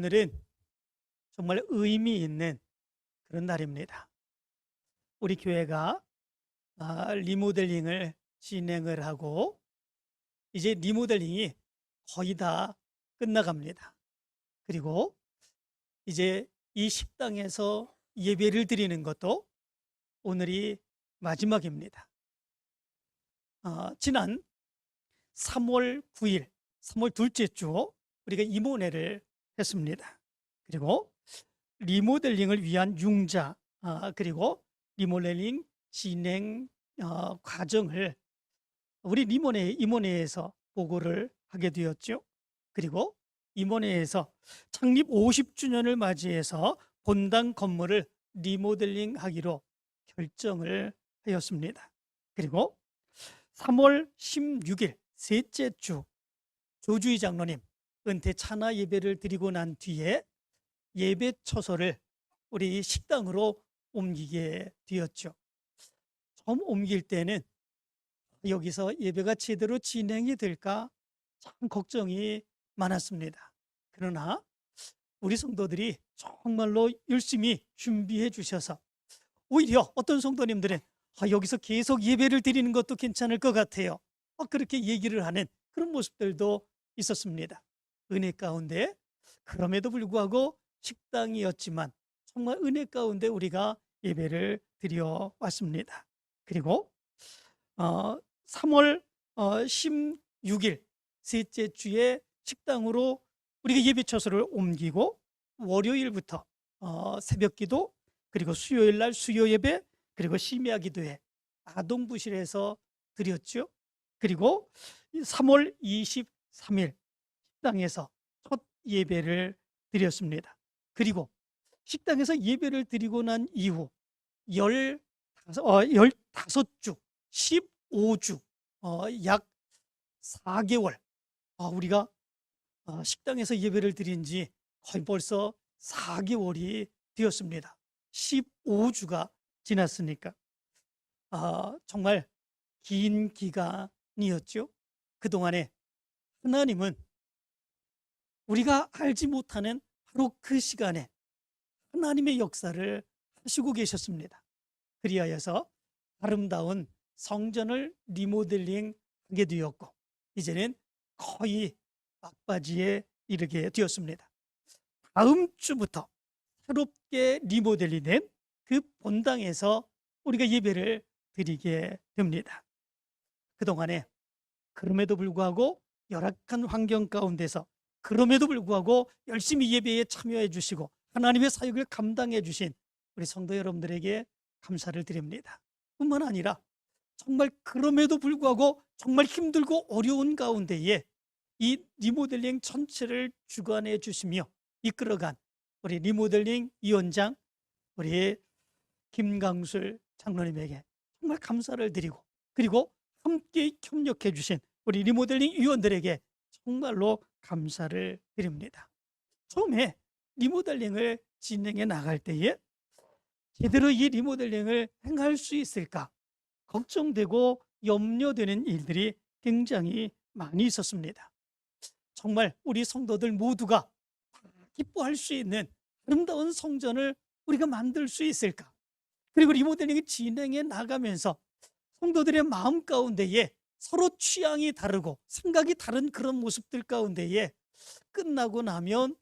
오늘은 정말 의미 있는 그런 날입니다. 우리 교회가 리모델링을 진행을 하고 이제 리모델링이 거의 다 끝나갑니다. 그리고 이제 이 식당에서 예배를 드리는 것도 오늘이 마지막입니다. 지난 3월 9일, 3월 둘째 주 우리가 이모회를 했습니다. 그리고 리모델링을 위한 융자, 그리고 리모델링 진행 과정을 우리 임원회에서 보고를 하게 되었죠. 그리고 임원회에서 창립 50주년을 맞이해서 본당 건물을 리모델링 하기로 결정을 하였습니다. 그리고 3월 16일 셋째 주 조주희 장로님 은퇴 찬화 예배를 드리고 난 뒤에 예배 처소를 우리 식당으로 옮기게 되었죠. 처음 옮길 때는 여기서 예배가 제대로 진행이 될까 참 걱정이 많았습니다. 그러나 우리 성도들이 정말로 열심히 준비해 주셔서 오히려 어떤 성도님들은 여기서 계속 예배를 드리는 것도 괜찮을 것 같아요. 그렇게 얘기를 하는 그런 모습들도 있었습니다. 은혜 가운데 그럼에도 불구하고 식당이었지만 정말 은혜 가운데 우리가 예배를 드려 왔습니다. 그리고 3월 16일 셋째 주에 식당으로 우리가 예배 처소를 옮기고 월요일부터 새벽기도 그리고 수요일 날 수요 예배 그리고 심야 기도회 아동부실에서 드렸죠. 그리고 3월 23일 식당에서 첫 예배를 드렸습니다. 그리고 식당에서 예배를 드리고 난 이후 15주 15주 약 4개월 우리가 식당에서 예배를 드린 지 거의 벌써 4개월이 되었습니다. 15주가 지났으니까 정말 긴 기간이었죠. 그동안에 하나님은 우리가 알지 못하는 바로 그 시간에 하나님의 역사를 하시고 계셨습니다. 그리하여서 아름다운 성전을 리모델링 하게 되었고 이제는 거의 막바지에 이르게 되었습니다. 다음 주부터 새롭게 리모델링 된 그 본당에서 우리가 예배를 드리게 됩니다. 그동안에 그럼에도 불구하고 열악한 환경 가운데서 그럼에도 불구하고 열심히 예배에 참여해 주시고 하나님의 사역을 감당해 주신 우리 성도 여러분들에게 감사를 드립니다. 뿐만 아니라 정말 그럼에도 불구하고 정말 힘들고 어려운 가운데에 이 리모델링 전체를 주관해 주시며 이끌어간 우리 리모델링 위원장 우리 김강술 장로님에게 정말 감사를 드리고 그리고 함께 협력해 주신 우리 리모델링 위원들에게 정말로 감사를 드립니다. 처음에 리모델링을 진행해 나갈 때에 제대로 이 리모델링을 행할 수 있을까 걱정되고 염려되는 일들이 굉장히 많이 있었습니다. 정말 우리 성도들 모두가 기뻐할 수 있는 아름다운 성전을 우리가 만들 수 있을까? 그리고 리모델링이 진행해 나가면서 성도들의 마음 가운데에 서로 취향이 다르고 생각이 다른 그런 모습들 가운데에 끝나고 나면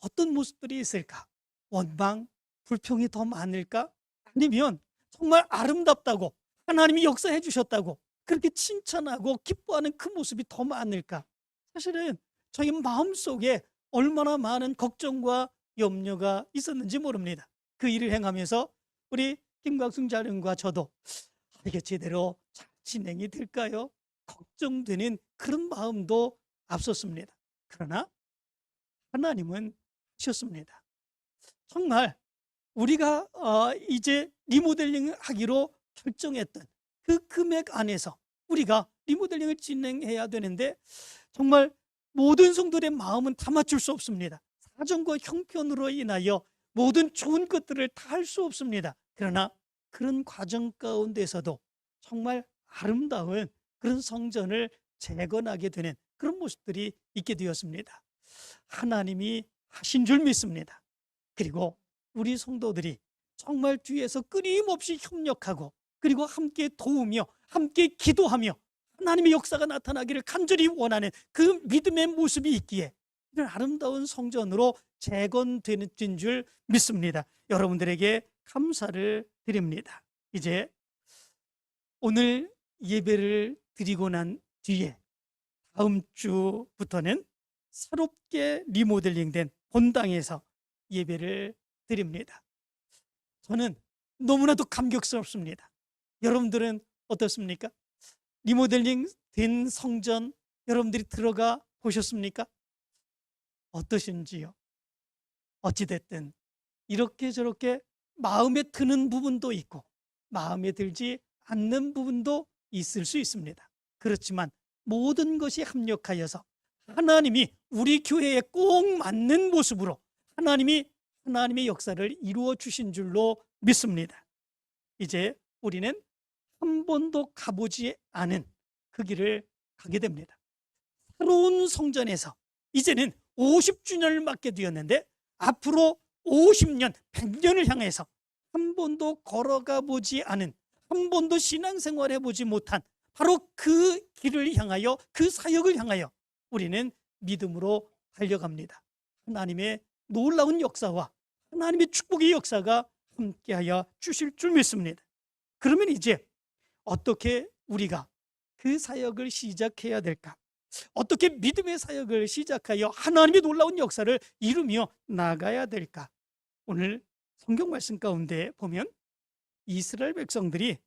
어떤 모습들이 있을까? 원망, 불평이 더 많을까? 아니면 정말 아름답다고 하나님이 역사해 주셨다고 그렇게 칭찬하고 기뻐하는 그 모습이 더 많을까? 사실은 저희 마음속에 얼마나 많은 걱정과 염려가 있었는지 모릅니다. 그 일을 행하면서 우리 김광승 장로님과 저도 이게 제대로 잘 진행이 될까요? 걱정되는 그런 마음도 앞섰습니다. 그러나 하나님은 하셨습니다. 정말 우리가 이제 리모델링 하기로 결정했던 그 금액 안에서 우리가 리모델링을 진행해야 되는데 정말 모든 성도들의 마음은 다 맞출 수 없습니다. 사정과 형편으로 인하여 모든 좋은 것들을 다 할 수 없습니다. 그러나 그런 과정 가운데서도 정말 아름다운 그런 성전을 재건하게 되는 그런 모습들이 있게 되었습니다. 하나님이 하신 줄 믿습니다. 그리고 우리 성도들이 정말 뒤에서 끊임없이 협력하고 그리고 함께 도우며 함께 기도하며 하나님의 역사가 나타나기를 간절히 원하는 그 믿음의 모습이 있기에 이런 아름다운 성전으로 재건되는 줄 믿습니다. 여러분들에게 감사를 드립니다. 이제 오늘 예배를 드리고 난 뒤에 다음 주부터는 새롭게 리모델링된 본당에서 예배를 드립니다. 저는 너무나도 감격스럽습니다. 여러분들은 어떻습니까? 리모델링 된 성전 여러분들이 들어가 보셨습니까? 어떠신지요? 어찌됐든 이렇게 저렇게 마음에 드는 부분도 있고 마음에 들지 않는 부분도 있을 수 있습니다. 그렇지만 모든 것이 합력하여서 하나님이 우리 교회에 꼭 맞는 모습으로 하나님의 역사를 이루어 주신 줄로 믿습니다. 이제 우리는 한 번도 가보지 않은 그 길을 가게 됩니다. 새로운 성전에서 이제는 50주년을 맞게 되었는데 앞으로 50년, 100년을 향해서 한 번도 걸어가 보지 않은, 한 번도 신앙생활 해보지 못한 바로 그 길을 향하여, 그 사역을 향하여 우리는 믿음으로 달려갑니다. 하나님의 놀라운 역사와 하나님의 축복의 역사가 함께하여 주실 줄 믿습니다. 그러면 이제 어떻게 우리가 그 사역을 시작해야 될까? 어떻게 믿음의 사역을 시작하여 하나님의 놀라운 역사를 이루며 나가야 될까? 오늘 성경 말씀 가운데 보면 이스라엘 백성들이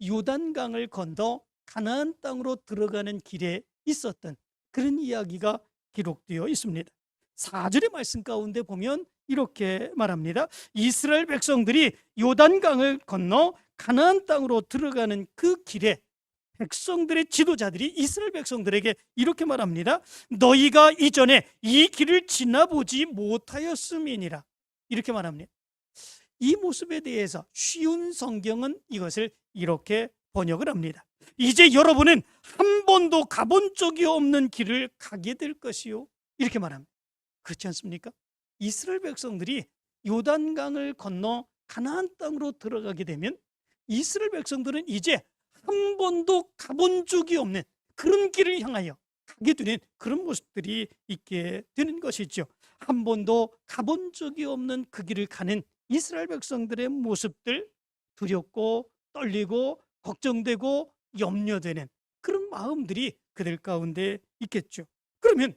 요단강을 건너 가나안 땅으로 들어가는 길에 있었던 그런 이야기가 기록되어 있습니다. 4절의 말씀 가운데 보면 이렇게 말합니다. 이스라엘 백성들이 요단강을 건너 가나안 땅으로 들어가는 그 길에 백성들의 지도자들이 이스라엘 백성들에게 이렇게 말합니다. 너희가 이전에 이 길을 지나보지 못하였음이니라. 이렇게 말합니다. 이 모습에 대해서 쉬운 성경은 이것을 이렇게 번역을 합니다. 이제 여러분은 한 번도 가본 적이 없는 길을 가게 될 것이요. 이렇게 말합니다. 그렇지 않습니까? 이스라엘 백성들이 요단강을 건너 가나안 땅으로 들어가게 되면 이스라엘 백성들은 이제 한 번도 가본 적이 없는 그런 길을 향하여 가게 되는 그런 모습들이 있게 되는 것이죠. 한 번도 가본 적이 없는 그 길을 가는 이스라엘 백성들의 모습들, 두렵고 떨리고 걱정되고 염려되는 그런 마음들이 그들 가운데 있겠죠. 그러면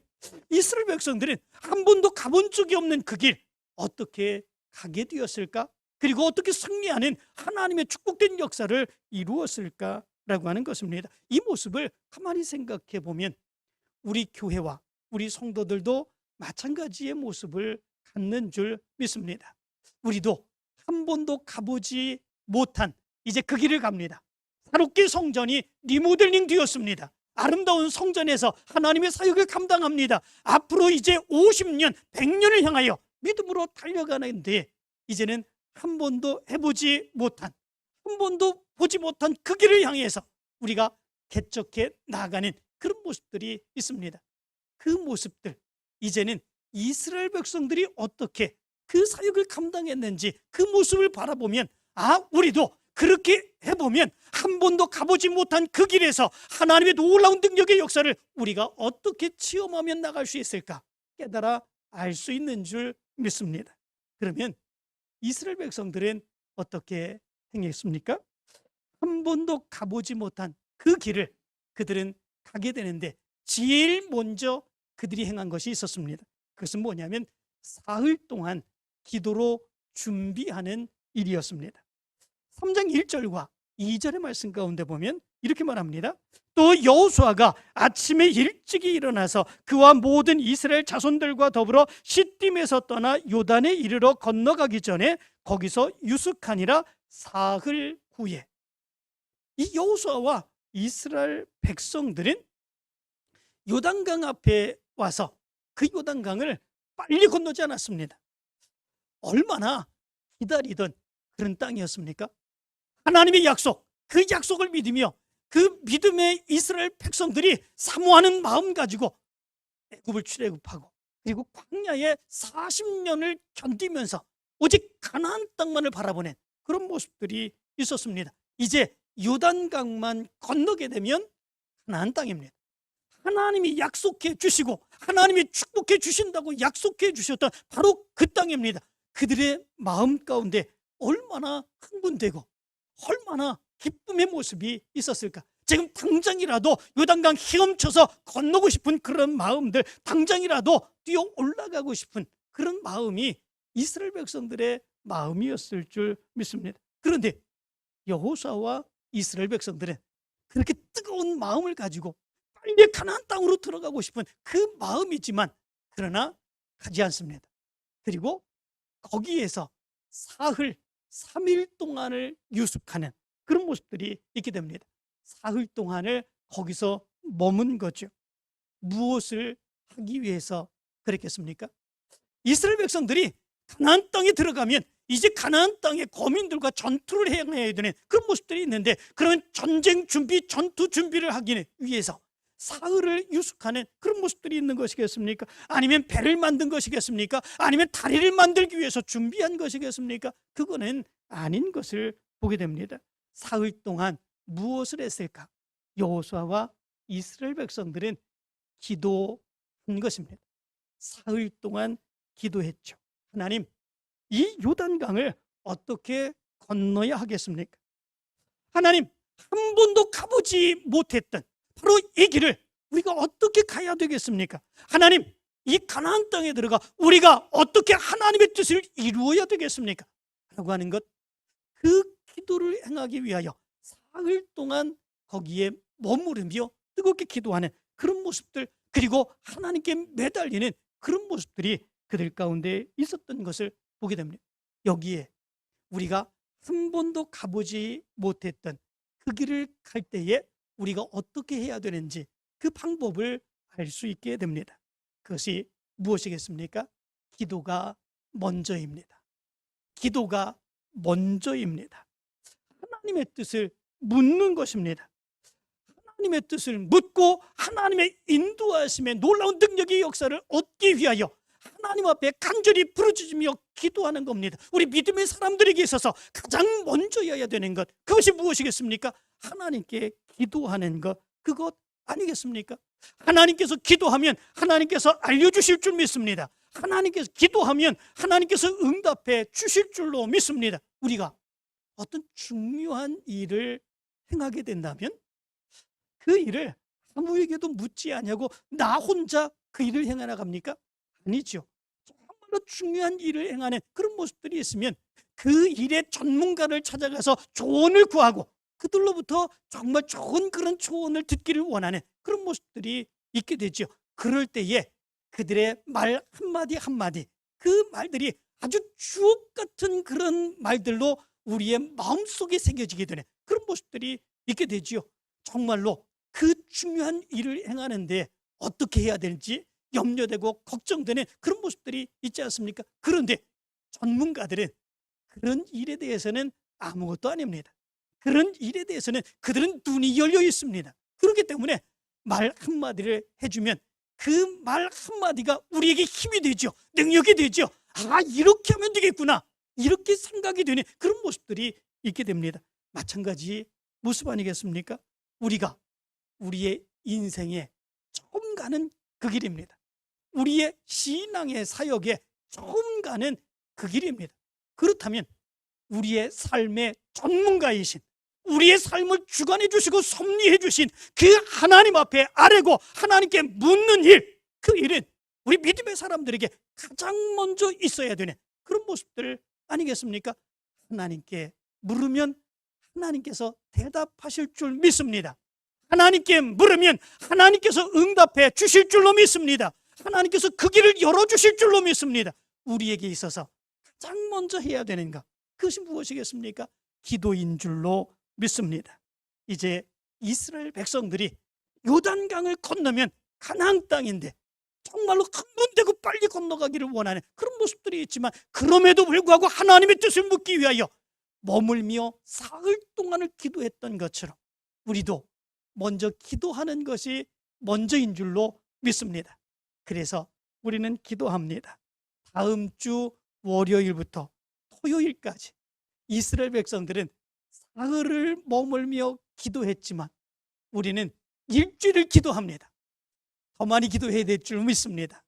이스라엘 백성들은 한 번도 가본 적이 없는 그 길 어떻게 가게 되었을까? 그리고 어떻게 승리하는 하나님의 축복된 역사를 이루었을까라고 하는 것입니다. 이 모습을 가만히 생각해 보면 우리 교회와 우리 성도들도 마찬가지의 모습을 갖는 줄 믿습니다. 우리도 한 번도 가보지 못한 이제 그 길을 갑니다. 새롭게 성전이 리모델링 되었습니다. 아름다운 성전에서 하나님의 사역을 감당합니다. 앞으로 이제 50년, 100년을 향하여 믿음으로 달려가는데 이제는 한 번도 해보지 못한, 한 번도 보지 못한 그 길을 향해서 우리가 개척해 나가는 그런 모습들이 있습니다. 그 모습들, 이제는 이스라엘 백성들이 어떻게 그 사역을 감당했는지 그 모습을 바라보면 우리도 그렇게 해보면 한 번도 가보지 못한 그 길에서 하나님의 놀라운 능력의 역사를 우리가 어떻게 체험하며 나갈 수 있을까 깨달아 알 수 있는 줄 믿습니다. 그러면 이스라엘 백성들은 어떻게 행했습니까? 한 번도 가보지 못한 그 길을 그들은 가게 되는데 제일 먼저 그들이 행한 것이 있었습니다. 그것은 뭐냐면 사흘 동안 기도로 준비하는 일이었습니다. 3장 1절과 2절의 말씀 가운데 보면 이렇게 말합니다. 또 여호수아가 아침에 일찍이 일어나서 그와 모든 이스라엘 자손들과 더불어 시딤에서 떠나 요단에 이르러 건너가기 전에 거기서 유숙하니라 사흘 후에. 이 여호수아와 이스라엘 백성들은 요단강 앞에 와서 그 요단강을 빨리 건너지 않았습니다. 얼마나 기다리던 그런 땅이었습니까? 하나님의 약속, 그 약속을 믿으며 그 믿음의 이스라엘 백성들이 사모하는 마음 가지고 애굽을 출애굽하고 그리고 광야에 40년을 견디면서 오직 가나안 땅만을 바라보는 그런 모습들이 있었습니다. 이제 요단강만 건너게 되면 가나안 땅입니다. 하나님이 약속해 주시고 하나님이 축복해 주신다고 약속해 주셨던 바로 그 땅입니다. 그들의 마음 가운데 얼마나 흥분되고 얼마나 기쁨의 모습이 있었을까. 지금 당장이라도 요단강 헤엄쳐서 건너고 싶은 그런 마음들, 당장이라도 뛰어 올라가고 싶은 그런 마음이 이스라엘 백성들의 마음이었을 줄 믿습니다. 그런데 여호수아와 이스라엘 백성들은 그렇게 뜨거운 마음을 가지고 빨리 가나안 땅으로 들어가고 싶은 그 마음이지만 그러나 가지 않습니다. 그리고 거기에서 사흘 3일 동안을 유숙하는 그런 모습들이 있게 됩니다. 사흘 동안을 거기서 머문 거죠. 무엇을 하기 위해서 그랬겠습니까? 이스라엘 백성들이 가나안 땅에 들어가면 이제 가나안 땅의 거민들과 전투를 해야 되는 그런 모습들이 있는데, 그런 전쟁 준비, 전투 준비를 하기 위해서 사흘을 유숙하는 그런 모습들이 있는 것이겠습니까? 아니면 배를 만든 것이겠습니까? 아니면 다리를 만들기 위해서 준비한 것이겠습니까? 그거는 아닌 것을 보게 됩니다. 사흘 동안 무엇을 했을까? 여호수아와 이스라엘 백성들은 기도한 것입니다. 사흘 동안 기도했죠. 하나님, 이 요단강을 어떻게 건너야 하겠습니까? 하나님, 한 번도 가보지 못했던 바로 이 길을 우리가 어떻게 가야 되겠습니까? 하나님, 이 가나안 땅에 들어가 우리가 어떻게 하나님의 뜻을 이루어야 되겠습니까? 라고 하는 것, 그 기도를 행하기 위하여 사흘 동안 거기에 머무르며 뜨겁게 기도하는 그런 모습들, 그리고 하나님께 매달리는 그런 모습들이 그들 가운데 있었던 것을 보게 됩니다. 여기에 우리가 한 번도 가보지 못했던 그 길을 갈 때에 우리가 어떻게 해야 되는지 그 방법을 알 수 있게 됩니다. 그것이 무엇이겠습니까? 기도가 먼저입니다. 기도가 먼저입니다. 하나님의 뜻을 묻는 것입니다. 하나님의 뜻을 묻고 하나님의 인도하심의 놀라운 능력의 역사를 얻기 위하여 하나님 앞에 간절히 부르짖으며 기도하는 겁니다. 우리 믿음의 사람들에게 있어서 가장 먼저여야 되는 것, 그것이 무엇이겠습니까? 하나님께 기도하는 것, 그것 아니겠습니까? 하나님께서 기도하면 하나님께서 알려주실 줄 믿습니다. 하나님께서 기도하면 하나님께서 응답해 주실 줄로 믿습니다. 우리가 어떤 중요한 일을 행하게 된다면 그 일을 아무에게도 묻지 않냐고 나 혼자 그 일을 행해 나갑니까? 아니죠. 정말로 중요한 일을 행하는 그런 모습들이 있으면 그 일의 전문가를 찾아가서 조언을 구하고 그들로부터 정말 좋은 그런 조언을 듣기를 원하는 그런 모습들이 있게 되죠. 그럴 때에 그들의 말 한마디 한마디, 그 말들이 아주 주옥 같은 그런 말들로 우리의 마음속에 새겨지게 되는 그런 모습들이 있게 되죠. 정말로 그 중요한 일을 행하는데 어떻게 해야 될지 염려되고 걱정되는 그런 모습들이 있지 않습니까? 그런데 전문가들은 그런 일에 대해서는 아무것도 아닙니다. 그런 일에 대해서는 그들은 눈이 열려 있습니다. 그렇기 때문에 말 한마디를 해주면 그 말 한마디가 우리에게 힘이 되죠. 능력이 되죠. 아, 이렇게 하면 되겠구나, 이렇게 생각이 되는 그런 모습들이 있게 됩니다. 마찬가지 모습 아니겠습니까? 우리가 우리의 인생에 처음 가는 그 길입니다. 우리의 신앙의 사역에 처음 가는 그 길입니다. 그렇다면 우리의 삶의 전문가이신, 우리의 삶을 주관해 주시고 섭리해 주신 그 하나님 앞에 아뢰고 하나님께 묻는 일, 그 일은 우리 믿음의 사람들에게 가장 먼저 있어야 되는 그런 모습들 아니겠습니까? 하나님께 물으면 하나님께서 대답하실 줄 믿습니다. 하나님께 물으면 하나님께서 응답해 주실 줄로 믿습니다. 하나님께서 그 길을 열어주실 줄로 믿습니다. 우리에게 있어서 가장 먼저 해야 되는 것, 그것이 무엇이겠습니까? 기도인 줄로 믿습니다. 이제 이스라엘 백성들이 요단강을 건너면 가나안 땅인데 정말로 흥분되고 빨리 건너가기를 원하는 그런 모습들이 있지만, 그럼에도 불구하고 하나님의 뜻을 묻기 위하여 머물며 사흘 동안을 기도했던 것처럼 우리도 먼저 기도하는 것이 먼저인 줄로 믿습니다. 그래서 우리는 기도합니다. 다음 주 월요일부터 토요일까지 이스라엘 백성들은 사흘을 머물며 기도했지만 우리는 일주일을 기도합니다. 더 많이 기도해야 될 줄 믿습니다.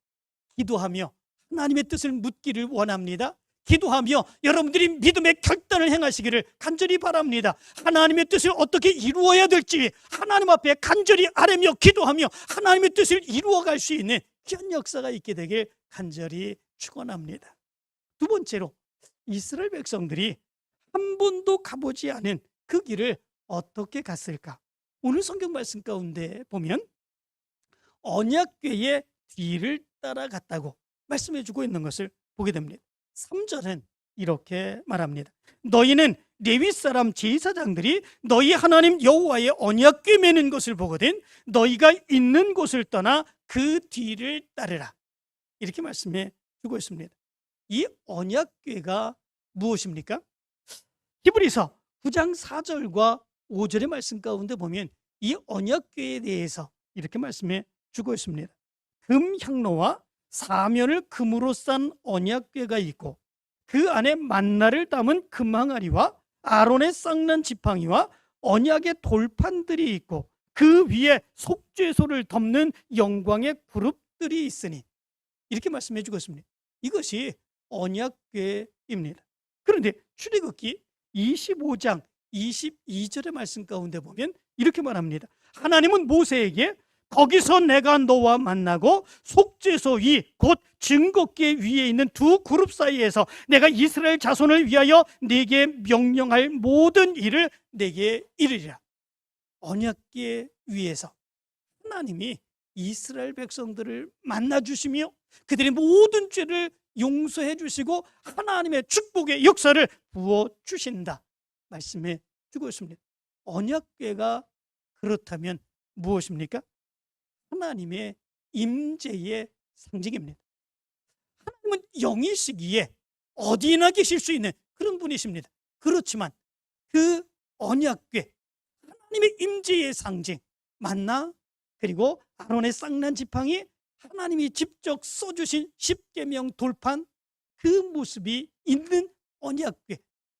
기도하며 하나님의 뜻을 묻기를 원합니다. 기도하며 여러분들이 믿음의 결단을 행하시기를 간절히 바랍니다. 하나님의 뜻을 어떻게 이루어야 될지 하나님 앞에 간절히 아뢰며 기도하며 하나님의 뜻을 이루어갈 수 있는 귀한 역사가 있게 되길 간절히 축원합니다. 두 번째로 이스라엘 백성들이 한 번도 가보지 않은 그 길을 어떻게 갔을까? 오늘 성경 말씀 가운데 보면 언약궤의 뒤를 따라갔다고 말씀해 주고 있는 것을 보게 됩니다. 3절은 이렇게 말합니다. 너희는 레위 사람 제사장들이 너희 하나님 여호와의 언약궤 매는 것을 보거든 너희가 있는 곳을 떠나 그 뒤를 따르라. 이렇게 말씀해 주고 있습니다. 이 언약궤가 무엇입니까? 히브리서 9장 4절과 5절의 말씀 가운데 보면 이 언약궤에 대해서 이렇게 말씀해 주고 있습니다. 금 향로와 사면을 금으로 싼 언약궤가 있고 그 안에 만나를 담은 금항아리와 아론의 쌍난 지팡이와 언약의 돌판들이 있고 그 위에 속죄소를 덮는 영광의 그룹들이 있으니 이렇게 말씀해 주고 있습니다. 이것이 언약궤입니다. 그런데 출애굽기 25장 22절의 말씀 가운데 보면 이렇게 말합니다. 하나님은 모세에게 거기서 내가 너와 만나고 속죄소 위 곧 증거궤 위에 있는 두 그룹 사이에서 내가 이스라엘 자손을 위하여 네게 명령할 모든 일을 네게 이르리라. 언약궤 위에서 하나님이 이스라엘 백성들을 만나 주시며 그들의 모든 죄를 용서해 주시고 하나님의 축복의 역사를 부어 주신다 말씀해 주고 있습니다. 언약궤가 그렇다면 무엇입니까? 하나님의 임재의 상징입니다. 하나님은 영이시기에 어디나 계실 수 있는 그런 분이십니다. 그렇지만 그 언약궤, 하나님의 임재의 상징, 만나 그리고 아론의 쌍난 지팡이, 하나님이 직접 써주신 십계명 돌판, 그 모습이 있는 언약궤,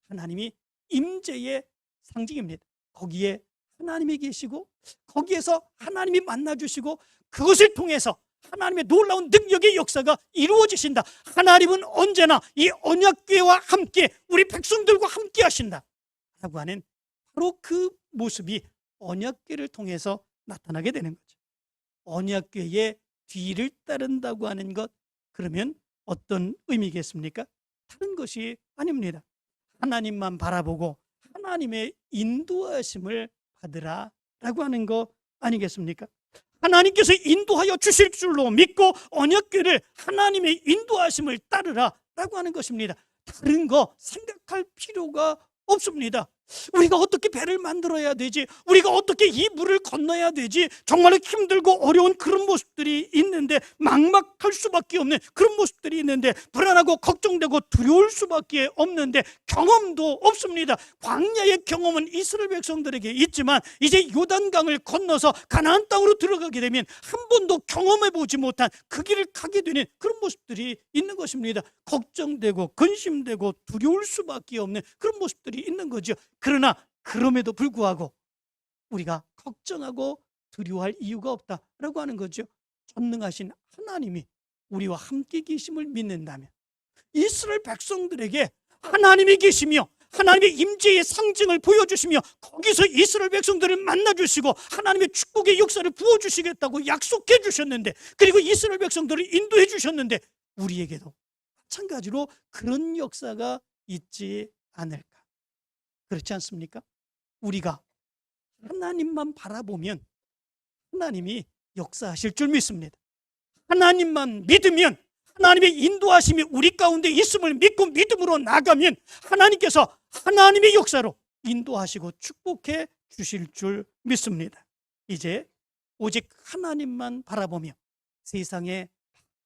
하나님이 임재의 상징입니다. 거기에 하나님이 계시고 거기에서 하나님이 만나주시고 그것을 통해서 하나님의 놀라운 능력의 역사가 이루어지신다. 하나님은 언제나 이 언약궤와 함께 우리 백성들과 함께 하신다 라고 하는 바로 그 모습이 언약궤를 통해서 나타나게 되는 거죠. 언약궤의 뒤를 따른다고 하는 것, 그러면 어떤 의미겠습니까? 다른 것이 아닙니다. 하나님만 바라보고 하나님의 인도하심을 받으라 라고 하는 거 아니겠습니까? 하나님께서 인도하여 주실 줄로 믿고 언약궤를 하나님의 인도하심을 따르라 라고 하는 것입니다. 다른 거 생각할 필요가 없습니다. 우리가 어떻게 배를 만들어야 되지? 우리가 어떻게 이 물을 건너야 되지? 정말로 힘들고 어려운 그런 모습들이 있는데 막막할 수밖에 없는 그런 모습들이 있는데 불안하고 걱정되고 두려울 수밖에 없는데 경험도 없습니다. 광야의 경험은 이스라엘 백성들에게 있지만 이제 요단강을 건너서 가나안 땅으로 들어가게 되면 한 번도 경험해 보지 못한 그 길을 가게 되는 그런 모습들이 있는 것입니다. 걱정되고 근심되고 두려울 수밖에 없는 그런 모습들이 있는 거죠. 그러나 그럼에도 불구하고 우리가 걱정하고 두려워할 이유가 없다라고 하는 거죠. 전능하신 하나님이 우리와 함께 계심을 믿는다면 이스라엘 백성들에게 하나님이 계시며 하나님의 임재의 상징을 보여주시며 거기서 이스라엘 백성들을 만나주시고 하나님의 축복의 역사를 부어주시겠다고 약속해 주셨는데 그리고 이스라엘 백성들을 인도해 주셨는데 우리에게도 마찬가지로 그런 역사가 있지 않을까? 그렇지 않습니까? 우리가 하나님만 바라보면 하나님이 역사하실 줄 믿습니다. 하나님만 믿으면 하나님의 인도하심이 우리 가운데 있음을 믿고 믿음으로 나가면 하나님께서 하나님의 역사로 인도하시고 축복해 주실 줄 믿습니다. 이제 오직 하나님만 바라보며 세상에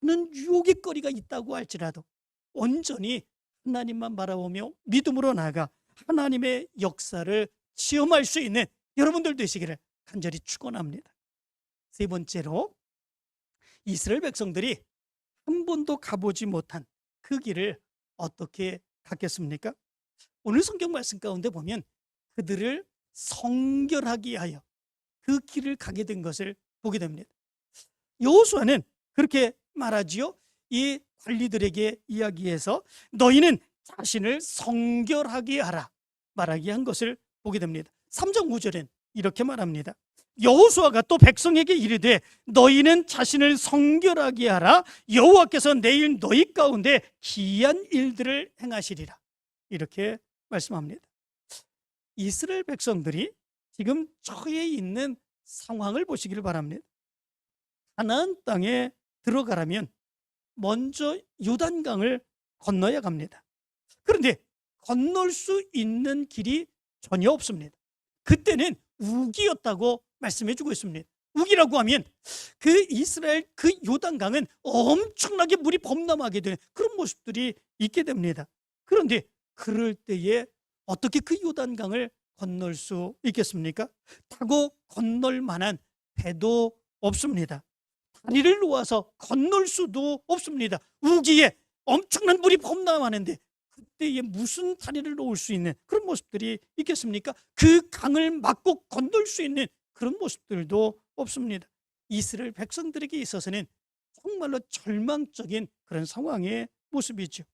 많은 유혹의 거리가 있다고 할지라도 온전히 하나님만 바라보며 믿음으로 나가 하나님의 역사를 체험할 수 있는 여러분들 되시기를 간절히 축원합니다. 세 번째로 이스라엘 백성들이 한 번도 가보지 못한 그 길을 어떻게 갔겠습니까? 오늘 성경 말씀 가운데 보면 그들을 성결하게 하여 그 길을 가게 된 것을 보게 됩니다. 여호수아는 그렇게 말하지요. 이 관리들에게 이야기해서 너희는 자신을 성결하게 하라 말하게 한 것을 보게 됩니다. 3장 9절엔 이렇게 말합니다. 여호수아가 또 백성에게 이르되 너희는 자신을 성결하게 하라. 여호와께서 내일 너희 가운데 기이한 일들을 행하시리라. 이렇게 말씀합니다. 이스라엘 백성들이 지금 처해 있는 상황을 보시기를 바랍니다. 가나안 땅에 들어가려면 먼저 요단강을 건너야 갑니다. 그런데 건널 수 있는 길이 전혀 없습니다. 그때는 우기였다고 말씀해 주고 있습니다. 우기라고 하면 그 이스라엘 그 요단강은 엄청나게 물이 범람하게 되는 그런 모습들이 있게 됩니다. 그런데 그럴 때에 어떻게 그 요단강을 건널 수 있겠습니까? 타고 건널 만한 배도 없습니다. 다리를 놓아서 건널 수도 없습니다. 우기에 엄청난 물이 범람하는데 그때에 무슨 다리를 놓을 수 있는 그런 모습들이 있겠습니까? 그 강을 막고 건널 수 있는 그런 모습들도 없습니다. 이스라엘 백성들에게 있어서는 정말로 절망적인 그런 상황의 모습이죠.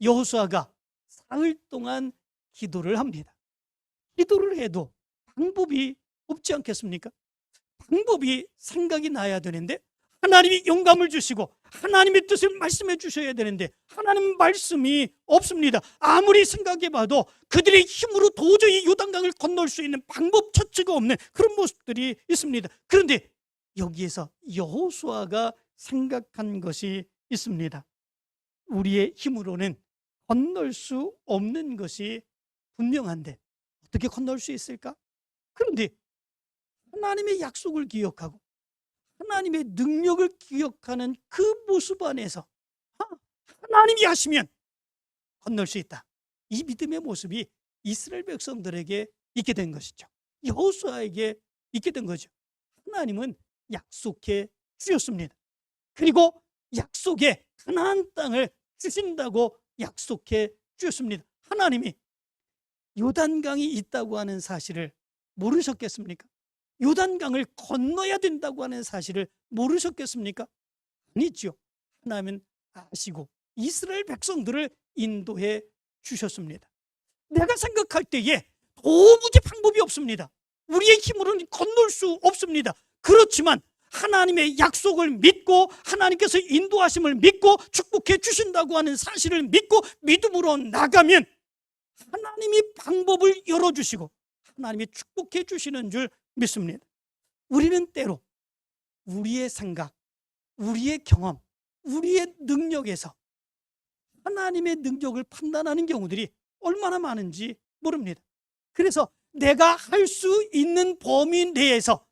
여호수아가 사흘 동안 기도를 합니다. 기도를 해도 방법이 없지 않겠습니까? 방법이 생각이 나야 되는데 하나님이 영감을 주시고 하나님의 뜻을 말씀해 주셔야 되는데 하나님 말씀이 없습니다. 아무리 생각해 봐도 그들의 힘으로 도저히 요단강을 건널 수 있는 방법 자체가 없는 그런 모습들이 있습니다. 그런데 여기에서 여호수아가 생각한 것이 있습니다. 우리의 힘으로는 건널 수 없는 것이 분명한데 어떻게 건널 수 있을까? 그런데 하나님의 약속을 기억하고 하나님의 능력을 기억하는 그 모습 안에서 하나님이 하시면 건널 수 있다. 이 믿음의 모습이 이스라엘 백성들에게 있게 된 것이죠. 여호수아에게 있게 된 거죠. 하나님은 약속해 주셨습니다. 그리고 약속의 가나안 땅을 주신다고 약속해 주셨습니다. 하나님이 요단강이 있다고 하는 사실을 모르셨겠습니까? 요단강을 건너야 된다고 하는 사실을 모르셨겠습니까? 아니죠. 하나님은 아시고 이스라엘 백성들을 인도해 주셨습니다. 내가 생각할 때에 도무지 방법이 없습니다. 우리의 힘으로는 건널 수 없습니다. 그렇지만 하나님의 약속을 믿고 하나님께서 인도하심을 믿고 축복해 주신다고 하는 사실을 믿고 믿음으로 나가면 하나님이 방법을 열어주시고 하나님이 축복해 주시는 줄 믿습니다. 우리는 때로 우리의 생각, 우리의 경험, 우리의 능력에서 하나님의 능력을 판단하는 경우들이 얼마나 많은지 모릅니다. 그래서 내가 할 수 있는 범위 내에서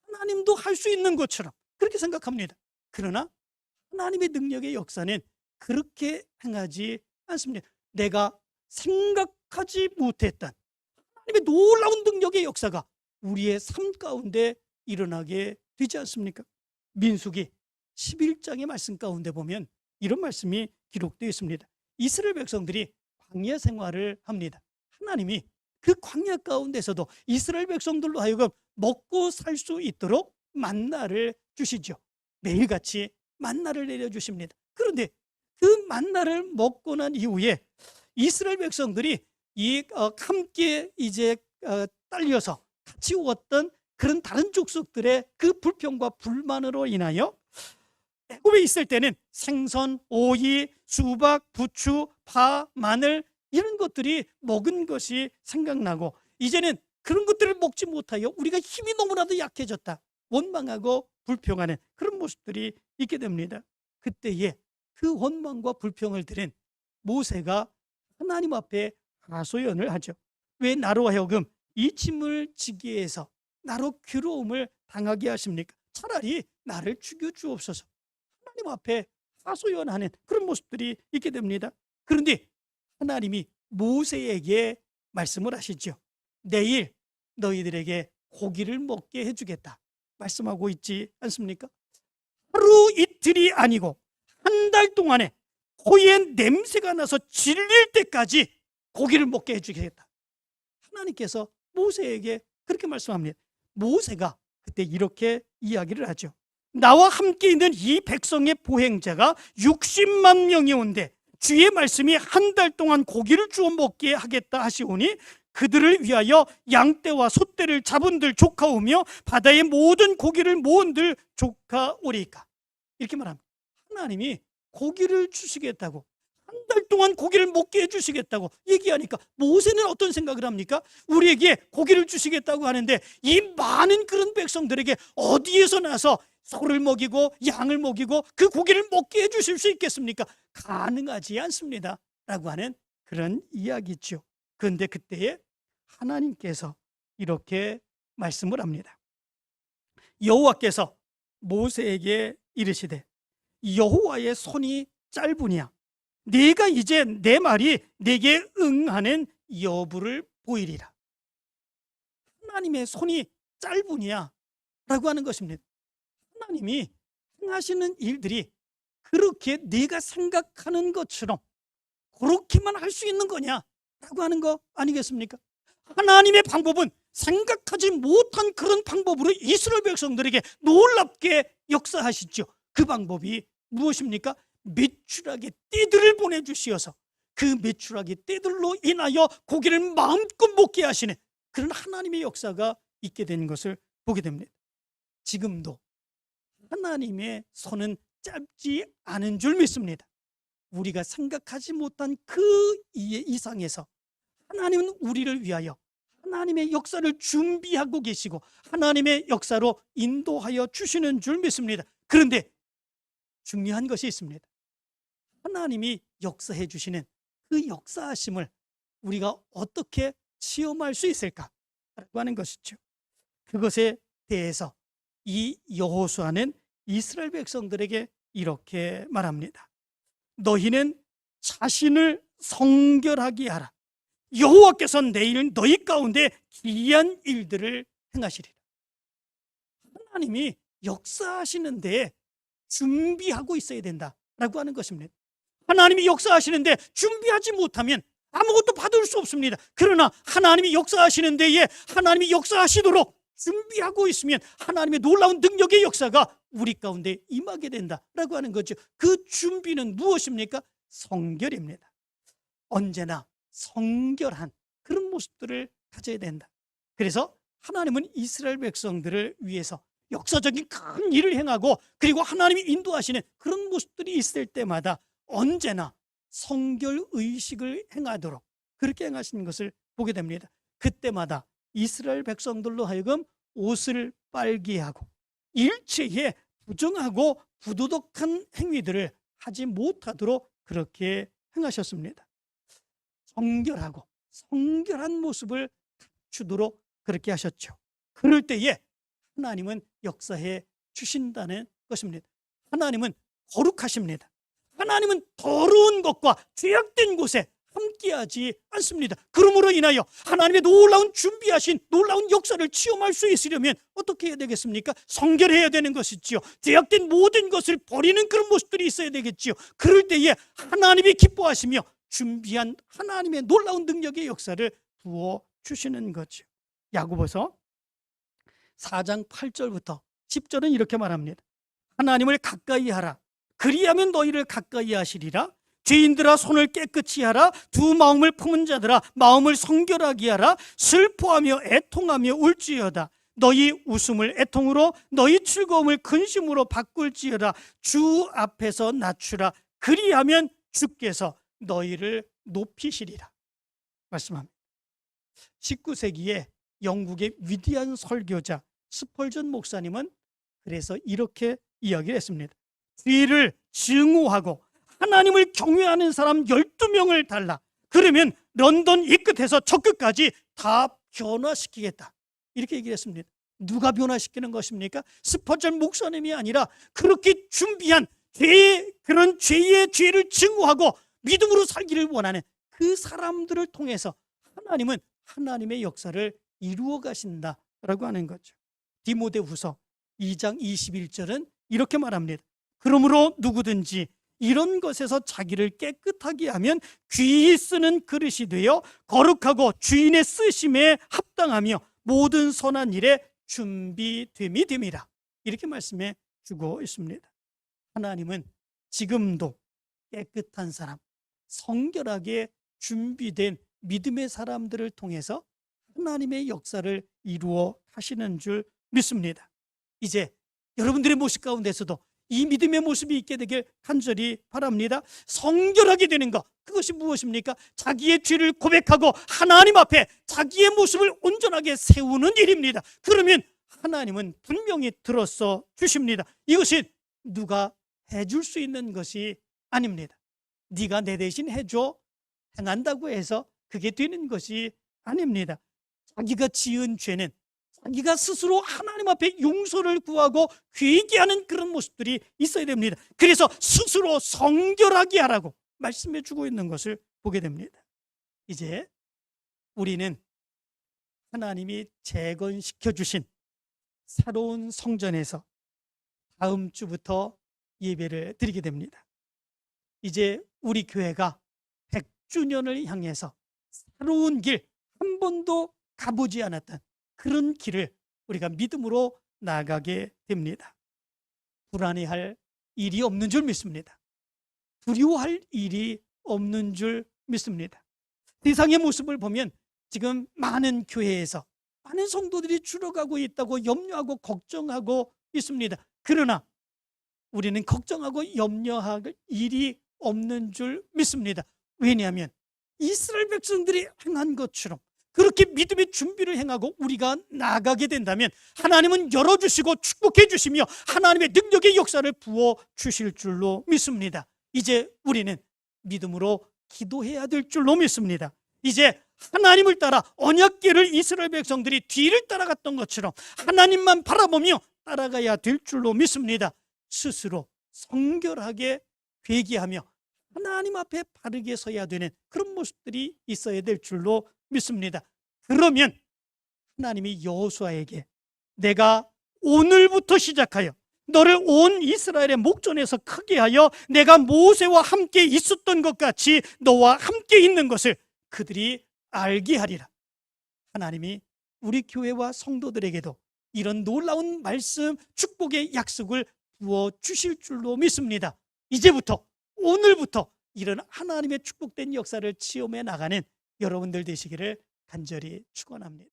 하나님도 할 수 있는 것처럼 그렇게 생각합니다. 그러나 하나님의 능력의 역사는 그렇게 행하지 않습니다. 내가 생각하지 못했던 하나님의 놀라운 능력의 역사가 우리의 삶 가운데 일어나게 되지 않습니까? 민수기 11장의 말씀 가운데 보면 이런 말씀이 기록되어 있습니다. 이스라엘 백성들이 광야 생활을 합니다. 하나님이 그 광야 가운데서도 이스라엘 백성들로 하여금 먹고 살 수 있도록 만나를 주시죠. 매일같이 만나를 내려주십니다. 그런데 그 만나를 먹고 난 이후에 이스라엘 백성들이 함께 이제 딸려서 같이 왔던 그런 다른 족속들의 그 불평과 불만으로 인하여 애굽에 있을 때는 생선, 오이, 수박, 부추, 파, 마늘 이런 것들이 먹은 것이 생각나고 이제는 그런 것들을 먹지 못하여 우리가 힘이 너무나도 약해졌다 원망하고 불평하는 그런 모습들이 있게 됩니다. 그때에 그 원망과 불평을 들은 모세가 하나님 앞에 하소연을 하죠. 왜 나로 하여금 이 짐을 지게 해서 나로 괴로움을 당하게 하십니까? 차라리 나를 죽여 주옵소서. 하나님 앞에 하소연하는 그런 모습들이 있게 됩니다. 그런데 하나님이 모세에게 말씀을 하시죠. 내일 너희들에게 고기를 먹게 해주겠다 말씀하고 있지 않습니까? 하루 이틀이 아니고 한 달 동안에 코에 냄새가 나서 질릴 때까지 고기를 먹게 해주겠다. 하나님께서 모세에게 그렇게 말씀합니다. 모세가 그때 이렇게 이야기를 하죠. 나와 함께 있는 이 백성의 보행자가 60만 명이 온데 주의 말씀이 한 달 동안 고기를 주어 먹게 하겠다 하시오니 그들을 위하여 양떼와 소떼를 잡은들 조카오며 바다의 모든 고기를 모은들 조카오리까. 이렇게 말합니다. 하나님이 고기를 주시겠다고, 한 달 동안 고기를 먹게 해주시겠다고 얘기하니까 모세는 어떤 생각을 합니까? 우리에게 고기를 주시겠다고 하는데 이 많은 그런 백성들에게 어디에서 나서 소를 먹이고 양을 먹이고 그 고기를 먹게 해주실 수 있겠습니까? 가능하지 않습니다 라고 하는 그런 이야기죠. 그런데 그때에 하나님께서 이렇게 말씀을 합니다. 여호와께서 모세에게 이르시되 여호와의 손이 짧으냐 네가 이제 내 말이 내게 응하는 여부를 보이리라. 하나님의 손이 짧으냐 라고 하는 것입니다. 하나님이 행하시는 일들이 그렇게 네가 생각하는 것처럼 그렇게만 할 수 있는 거냐 라고 하는 거 아니겠습니까? 하나님의 방법은 생각하지 못한 그런 방법으로 이스라엘 백성들에게 놀랍게 역사하시죠. 그 방법이 무엇입니까? 메추라기 떼들을 보내주시어서 그 메추라기 떼들로 인하여 고기를 마음껏 먹게 하시는 그런 하나님의 역사가 있게 된 것을 보게 됩니다. 지금도 하나님의 손은 짧지 않은 줄 믿습니다. 우리가 생각하지 못한 그 이상에서 하나님은 우리를 위하여 하나님의 역사를 준비하고 계시고 하나님의 역사로 인도하여 주시는 줄 믿습니다. 그런데 중요한 것이 있습니다. 하나님이 역사해 주시는 그 역사하심을 우리가 어떻게 체험할 수 있을까라고 하는 것이죠. 그것에 대해서 이 여호수아는 이스라엘 백성들에게 이렇게 말합니다. 너희는 자신을 성결하게 하라. 여호와께서 내일 너희 가운데 기이한 일들을 행하시리라. 하나님이 역사하시는데 준비하고 있어야 된다라고 하는 것입니다. 하나님이 역사하시는데 준비하지 못하면 아무것도 받을 수 없습니다. 그러나 하나님이 역사하시는 데에 하나님이 역사하시도록 준비하고 있으면 하나님의 놀라운 능력의 역사가 우리 가운데 임하게 된다라고 하는 거죠. 그 준비는 무엇입니까? 성결입니다. 언제나 성결한 그런 모습들을 가져야 된다. 그래서 하나님은 이스라엘 백성들을 위해서 역사적인 큰 일을 행하고 그리고 하나님이 인도하시는 그런 모습들이 있을 때마다 언제나 성결 의식을 행하도록 그렇게 행하시는 것을 보게 됩니다. 그때마다 이스라엘 백성들로 하여금 옷을 빨게 하고 일체의 부정하고 부도덕한 행위들을 하지 못하도록 그렇게 행하셨습니다. 성결하고 성결한 모습을 갖추도록 그렇게 하셨죠. 그럴 때에 하나님은 역사해 주신다는 것입니다. 하나님은 거룩하십니다. 하나님은 더러운 것과 죄악된 곳에 함께하지 않습니다. 그러므로 인하여 하나님의 놀라운 준비하신 놀라운 역사를 체험할 수 있으려면 어떻게 해야 되겠습니까? 성결해야 되는 것이지요. 죄악된 모든 것을 버리는 그런 모습들이 있어야 되겠지요. 그럴 때에 하나님이 기뻐하시며 준비한 하나님의 놀라운 능력의 역사를 부어주시는 거죠. 야고보서 4장 8절부터 10절은 이렇게 말합니다. 하나님을 가까이 하라. 그리하면 너희를 가까이 하시리라. 죄인들아 손을 깨끗이 하라. 두 마음을 품은 자들아 마음을 성결하게 하라. 슬퍼하며 애통하며 울지어다. 너희 웃음을 애통으로 너희 즐거움을 근심으로 바꿀지어다. 주 앞에서 낮추라. 그리하면 주께서 너희를 높이시리라 말씀합니다. 19세기에 영국의 위대한 설교자 스펄전 목사님은 그래서 이렇게 이야기를 했습니다. 죄를 증오하고 하나님을 경외하는 사람 12명을 달라. 그러면 런던 이 끝에서 저 끝까지 다 변화시키겠다. 이렇게 얘기를 했습니다. 누가 변화시키는 것입니까? 스펄전 목사님이 아니라 그렇게 준비한 그런 죄의 죄를 증오하고 믿음으로 살기를 원하는 그 사람들을 통해서 하나님은 하나님의 역사를 이루어 가신다라고 하는 거죠. 디모데후서 2장 21절은 이렇게 말합니다. 그러므로 누구든지 이런 것에서 자기를 깨끗하게 하면 귀히 쓰는 그릇이 되어 거룩하고 주인의 쓰심에 합당하며 모든 선한 일에 준비됨이 됨이라. 이렇게 말씀해 주고 있습니다. 하나님은 지금도 깨끗한 사람, 성결하게 준비된 믿음의 사람들을 통해서 하나님의 역사를 이루어 가시는 줄 믿습니다. 이제 여러분들의 모습 가운데서도 이 믿음의 모습이 있게 되길 간절히 바랍니다. 성결하게 되는 것, 그것이 무엇입니까? 자기의 죄를 고백하고 하나님 앞에 자기의 모습을 온전하게 세우는 일입니다. 그러면 하나님은 분명히 들어서 주십니다. 이것은 누가 해줄 수 있는 것이 아닙니다. 네가 내 대신 해줘 행한다고 해서 그게 되는 것이 아닙니다. 자기가 지은 죄는 자기가 스스로 하나님 앞에 용서를 구하고 회개하는 그런 모습들이 있어야 됩니다. 그래서 스스로 성결하게 하라고 말씀해 주고 있는 것을 보게 됩니다. 이제 우리는 하나님이 재건시켜 주신 새로운 성전에서 다음 주부터 예배를 드리게 됩니다. 이제 우리 교회가 100주년을 향해서 새로운 길, 한 번도 가보지 않았던 그런 길을 우리가 믿음으로 나가게 됩니다. 불안해할 일이 없는 줄 믿습니다. 두려워할 일이 없는 줄 믿습니다. 세상의 모습을 보면 지금 많은 교회에서 많은 성도들이 줄어가고 있다고 염려하고 걱정하고 있습니다. 그러나 우리는 걱정하고 염려할 일이 없는 줄 믿습니다. 왜냐하면 이스라엘 백성들이 행한 것처럼 그렇게 믿음의 준비를 행하고 우리가 나가게 된다면 하나님은 열어주시고 축복해 주시며 하나님의 능력의 역사를 부어주실 줄로 믿습니다. 이제 우리는 믿음으로 기도해야 될 줄로 믿습니다. 이제 하나님을 따라 언약궤를 이스라엘 백성들이 뒤를 따라갔던 것처럼 하나님만 바라보며 따라가야 될 줄로 믿습니다. 스스로 성결하게 회개하며 하나님 앞에 바르게 서야 되는 그런 모습들이 있어야 될 줄로 믿습니다. 그러면 하나님이 여호수아에게 내가 오늘부터 시작하여 너를 온 이스라엘의 목전에서 크게 하여 내가 모세와 함께 있었던 것 같이 너와 함께 있는 것을 그들이 알게 하리라. 하나님이 우리 교회와 성도들에게도 이런 놀라운 말씀, 축복의 약속을 부어주실 줄로 믿습니다. 이제부터 오늘부터 이런 하나님의 축복된 역사를 체험해 나가는 여러분들 되시기를 간절히 축원합니다.